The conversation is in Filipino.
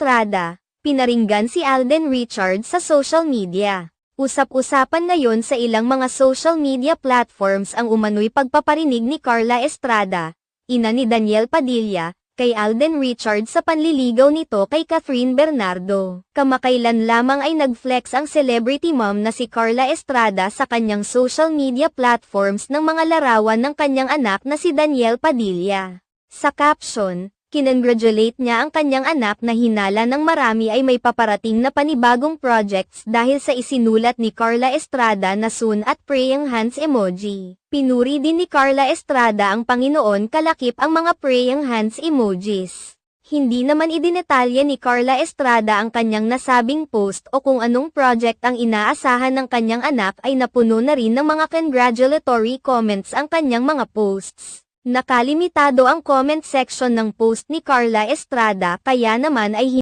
Estrada, pinaringgan si Alden Richards sa social media. Usap-usapan ngayon sa ilang mga social media platforms ang umano'y pagpaparinig ni Carla Estrada, ina ni Daniel Padilla, kay Alden Richards sa panliligaw nito kay Catherine Bernardo. Kamakailan lamang ay nag-flex ang celebrity mom na si Carla Estrada sa kanyang social media platforms ng mga larawan ng kanyang anak na si Daniel Padilla. Sa caption, kinongratulate niya ang kanyang anak na hinala ng marami ay may paparating na panibagong projects dahil sa isinulat ni Carla Estrada na soon at praying hands emoji. Pinuri din ni Carla Estrada ang Panginoon kalakip ang mga praying hands emojis. Hindi naman idinetalye ni Carla Estrada ang kanyang nasabing post o kung anong project ang inaasahan ng kanyang anak ay napuno na rin ng mga congratulatory comments ang kanyang mga posts. Nakalimitado ang comment section ng post ni Carla Estrada kaya naman ay